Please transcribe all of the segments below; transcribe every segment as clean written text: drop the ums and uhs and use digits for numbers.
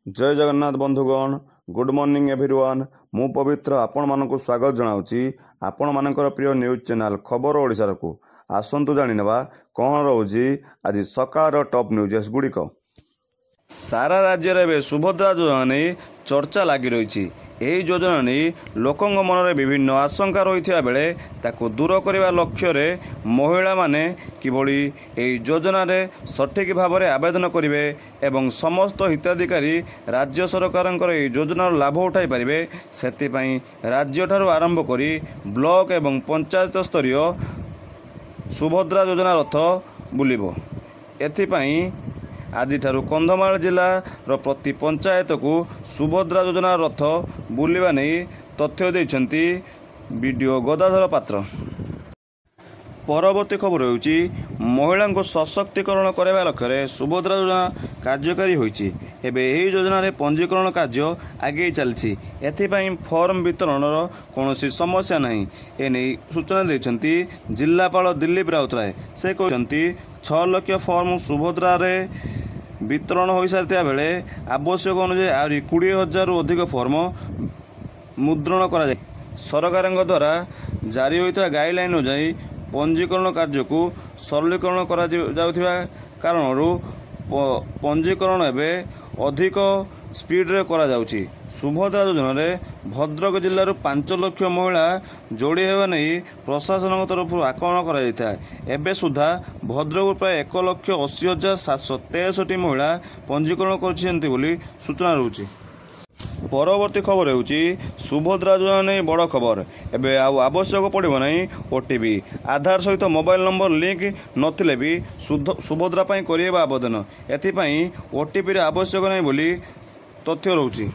जय जगन्नाथ बंधुगण good morning everyone मु पवित्र आपण मानक स्वागत जनाऊँगी आपण मानकर प्रिय न्यूज चैनल खबर ओडिशार को आसंतु जानिनेबा कौन रोजी आज सकाळ टॉप न्यूजेस गुड़िक। सारा राज्य में सुभद्रा योजना नहीं चर्चा लगी रही। यही योजना नहीं लोकों मन में विभिन्न आशंका रही बेले ताकू दूर करने लक्ष्य रे महिला माने किभली एही योजना रे सठिक भाव में आवेदन करेंगे एवं समस्त हिताधिकारी राज्य सरकार योजनार लाभ उठाई पारे से राज्य ठारू आरंभ करी ब्लॉक एवं पंचायत स्तरीय सुभद्रा योजना रथ बुलिबो। एथिपाई आज कंधमाल जिलार प्रति पंचायत को सुभद्रा योजना रथ बुलवा नहीं तथ्य देइछंती वीडियो गदाधर पात्र। परवर्ती खबर होउची महिला को सशक्तिकरण करने लक्ष्य सुभद्रा योजना कार्यकारी होइची। एबे एही योजना रे पंजीकरण कार्य आगे चलछि। एथिपाई फॉर्म वितरण कौनसी समस्या नहीं एने सूचना देइछंती जिलापाल दिलीप राउतराय। से कहते 6 लाख फॉर्म सुभद्रा रे वितरण हो सारी बेले आवश्यक अनुसार आहरी 20,000 अधिक फॉर्म मुद्रण करा जाय। सरकार द्वारा जारी होता गाइडलाइन अनुसार पंजीकरण कार्य को सरलीकरण करा जाउथिबा कारणरू पंजीकरण एवं अधिक स्पीड रे करा जाउछि। सुभद्रा योजना रे भद्रक जिल्लार 5 लाख महिला जोड़ी हेबा नहीं प्रशासन तरफ आकलन करा जायथा। एबे सुधा भद्रक प्राय 1,80,763 महिला पंजीकरण करछन्ती बोली सूचना रहउछि। परवर्ती खबर होउछि सुभद्रा योजना नहीं बड़ खबर। एबे आवश्यक पड़िबो नहीं ओटीपी आधार सहित मोबाइल नंबर लिंक नथिले भी सुभद्रा पई करिबा आवेदन। एथिपाई ओटीपी रे आवश्यक नहीं बोली तथ्य रहउछि।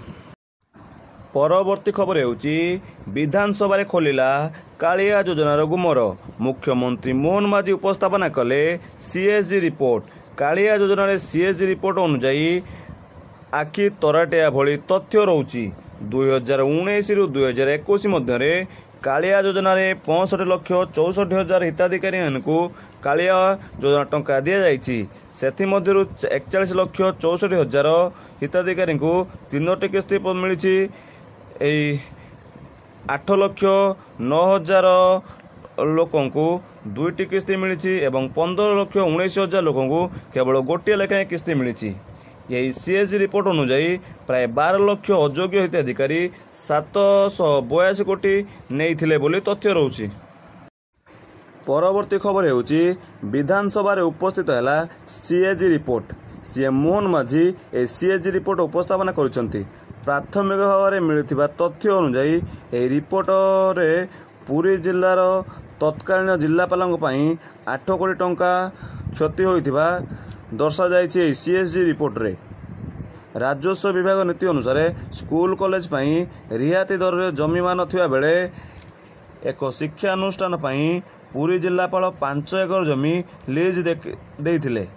परवर्ती खबर होउछि विधानसभा रे खोलिला कालिया योजनार गुमर। मुख्यमंत्री मोहन माझी उपस्थापना कले सीएसजी रिपोर्ट। कालिया योजना रे सीएसजी रिपोर्ट अनुसार आखि तराटिया भली तथ्य रहउछि। 2019 रु 2021 मध्य कालिया योजना रे 65,64,000 हिताधिकारी को कालिया योजना टंका दिया जाइछि। सेथि मध्यरु 41,64,000 हिताधिकारी को 3टी किस्ती मिली। 8,09,000 लोकों को 2टी किस्ती मिली एवं 15,19,000 लोकों को केवल गोटे लेखाएं किस्ती मिली। यही सीएसजी रिपोर्ट अनुसार प्राय 12 लाख अयोग्य हिताधिकारी 782 कोटी नहीं बोली तथ्य रहउछि। परवर्ती खबर होउछि विधानसभा रे उपस्थित हैला सीएसजी रिपोर्ट। सीएम मोहन माझी ए सीएसजी रिपोर्ट उपस्थापना करिसंती। प्राथमिक भाव में मिलुथिबा तथ्य अनुसार ए रिपोर्ट रे पुरी जिल्लार तत्कालीन जिलापालଙ୍କ ପାଇଁ 8 कोटी टंका क्षति होइथिबा दर्शा जाइछि। सीएसजी रिपोर्ट रे राजस्व विभाग नीति अनुसार स्कूल कॉलेज पई रियाती दर रे जमीमान थिबा बेले एक शिक्षानुष्ठान पई पुरी जिलापाल 5 एकर जमी लीज देइथिले।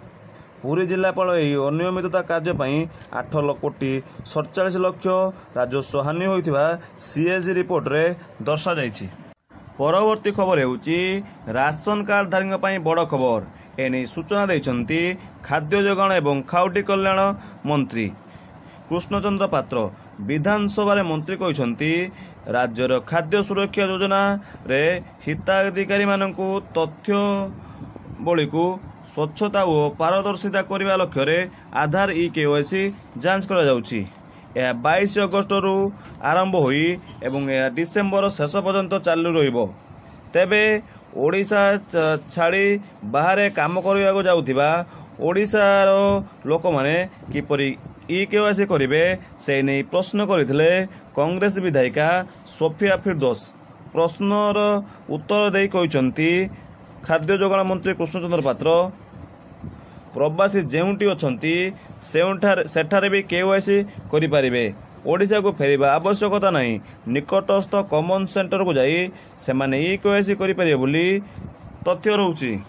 पुरी जिलापाल एही अनियमितता कार्य पई 8 कोटी 47 लाख राजस्व हानि होइथिबा सीएसजी रिपोर्ट रे दर्शा जाइछि। परवर्ती खबर होउछि राशन कार्ड धारक पई बड़ खबर। एने सूचना देइछंती खाद्य जोगाण एवं खाउटी कल्याण मंत्री कृष्णचंद्र पात्र। विधानसभा रे मंत्री कहछंती राज्यर खाद्य सुरक्षा योजना रे हिताधिकारी मानकु तथ्य बळी को स्वच्छता और पारदर्शिता करने लक्ष्य आधार ई-केवाईसी जांच करा जाउछि। यह 22 अगस्त रु आरंभ होई एवं यह डिसेम्बर शेष पर्यंत चालू रहिबो। तेबे ओडिशा छाड़ी बाहर काम करने जाउथिबा ओडिशार लोक माने किपरि ई-केवाईसी करिवे से नहीं प्रश्न करथिले कांग्रेस विधायिका सोफिया फिरदौस। प्रश्नर उत्तर देई कहछंती खाद्य जोगाण मंत्री कृष्णचंद्र पात्र प्रवासी जेउंटी अछंती सेठारे भी केवाईसी करि पारिबे। ओडिशा को फेरिबा आवश्यकता नहीं। निकटस्थ कॉमन सेंटर को जाई सेमाने ई-केवाईसी करि पारिबे बोली तथ्य रहउछि।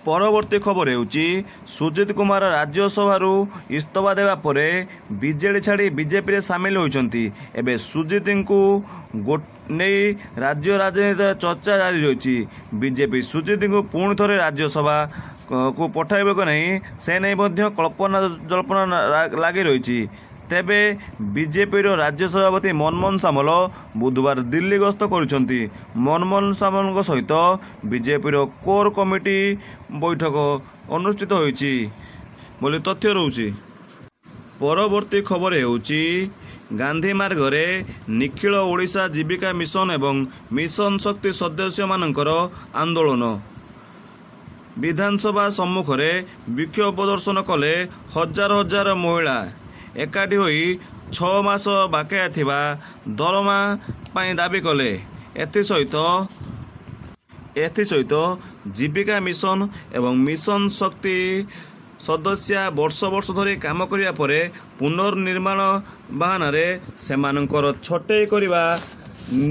परवर्ती खबर होउछि सुजित कुमार राज्यसभा इस्तीफा देवा परे बीजेडी छाड़ी बीजेपी रे सामिल होइछंती। एबे सुजित को नहीं राज्य राजनीति चर्चा जारी रही। बीजेपी सुजित को पुणी थे राज्यसभा को पठाइबा नहीं से नहीं कल्पना जल्पना लगी रही। ତେବେ ବିଜେପିର ରାଜ୍ୟ ସଭାପତି ମନମୋହନ ସାମଲ ବୁଧବାର ଦିଲ୍ଲୀ ଗସ୍ତ କରୁଛନ୍ତି। ମନମୋହନ ସାମଲଙ୍କ ସହିତ ବିଜେପିର କୋର୍ କମିଟି ବୈଠକ ଅନୁଷ୍ଠିତ ହୋଇଛି ବୋଲି ତଥ୍ୟ ରହୁଛି। ପରବର୍ତ୍ତୀ ଖବର ହେଉଛି ଗାନ୍ଧୀ ମାର୍ଗରେ ନିଖିଳ ଓଡ଼ିଶା ଜୀବିକା ମିଶନ ଏବଂ ମିଶନ ଶକ୍ତି ସଦସ୍ୟମାନଙ୍କର ଆନ୍ଦୋଳନ। ବିଧାନସଭା ସମ୍ମୁଖରେ ବିକ୍ଷୋଭ ପ୍ରଦର୍ଶନ କଲେ ହଜାର ହଜାର ମହିଳା। ଏକାଠି ହୋଇ 6 ମାସ ବାକିଆ ଥିବା ଦରମା ପାଇଁ ଦାବି କଲେ। ଏଥିସହିତ ଜୀବିକା ମିଶନ ଏବଂ ମିଶନ ଶକ୍ତି ସଦସ୍ୟା ବର୍ଷ ବର୍ଷ ଧରି କାମ କରିବା ପରେ ପୁନର୍ନିର୍ମାଣ ବାହାନାରେ ସେମାନଙ୍କର ଛଟେଇ କରିବା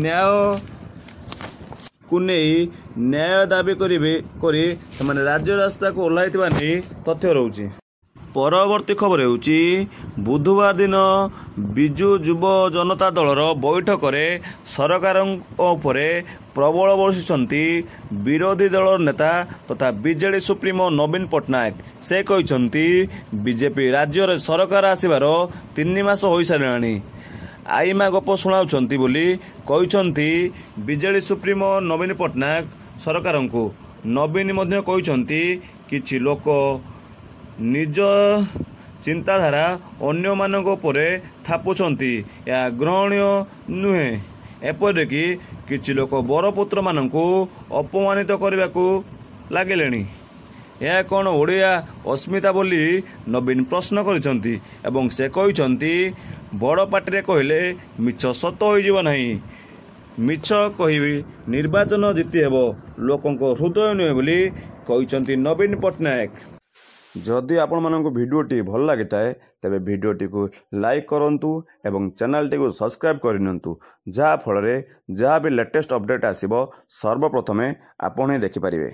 ନ୍ୟାୟକୁ ନେଇ ନ୍ୟାୟ ଦାବି କରି ସେମାନେ ରାଜ୍ୟ ରାସ୍ତାକୁ ଓହ୍ଲାଇଥିବା ନେଇ ତଥ୍ୟ ରହୁଛି। ପରବର୍ତ୍ତୀ ଖବର ହେଉଛି ବୁଧବାର ଦିନ ବିଜୁ ଯୁବ ଜନତା ଦଳର ବୈଠକରେ ସରକାରଙ୍କ ଉପରେ ପ୍ରବଳ ବର୍ଷିଛନ୍ତି ବିରୋଧୀ ଦଳର ନେତା ତଥା ବିଜେଡି ସୁପ୍ରିମୋ ନବୀନ ପଟ୍ଟନାୟକ। ସେ କହିଛନ୍ତି ବିଜେପି ରାଜ୍ୟରେ ସରକାର ଆସିବାର 3 ମାସ ହୋଇସାରିଲାଣି, ଆଇମା ଗପ ଶୁଣାଉଛନ୍ତି ବୋଲି କହିଛନ୍ତି ବିଜେଡି ସୁପ୍ରିମୋ ନବୀନ ପଟ୍ଟନାୟକ ସରକାରଙ୍କୁ। ନବୀନ ମଧ୍ୟ କହିଛନ୍ତି କିଛି ଲୋକ ନିଜ ଚିନ୍ତାଧାରା ଅନ୍ୟମାନଙ୍କ ଉପରେ ଥାପୁଛନ୍ତି, ଏହା ଗ୍ରହଣୀୟ ନୁହେଁ। ଏପରିକି କିଛି ଲୋକ ବରପୁତ୍ରମାନଙ୍କୁ ଅପମାନିତ କରିବାକୁ ଲାଗିଲେଣି। ଏହା କ'ଣ ଓଡ଼ିଆ ଅସ୍ମିତା ବୋଲି ନବୀନ ପ୍ରଶ୍ନ କରିଛନ୍ତି ଏବଂ ସେ କହିଛନ୍ତି ବଡ଼ ପାଟିରେ କହିଲେ ମିଛ ସତ ହୋଇଯିବ ନାହିଁ, ମିଛ କହି ନିର୍ବାଚନ ଜିତି ହେବ, ଲୋକଙ୍କ ହୃଦୟ ନୁହେଁ ବୋଲି କହିଛନ୍ତି ନବୀନ ପଟ୍ଟନାୟକ। ଯଦି ଆପଣମାନଙ୍କୁ ଭିଡ଼ିଓଟି ଭଲ ଲାଗିଥାଏ ତେବେ ଭିଡ଼ିଓଟିକୁ ଲାଇକ୍ କରନ୍ତୁ ଏବଂ ଚ୍ୟାନେଲଟିକୁ ସବସ୍କ୍ରାଇବ୍ କରିନିଅନ୍ତୁ, ଯାହାଫଳରେ ଯାହା ବି ଲେଟେଷ୍ଟ ଅପଡ଼େଟ୍ ଆସିବ ସର୍ବପ୍ରଥମେ ଆପଣ ହିଁ ଦେଖିପାରିବେ।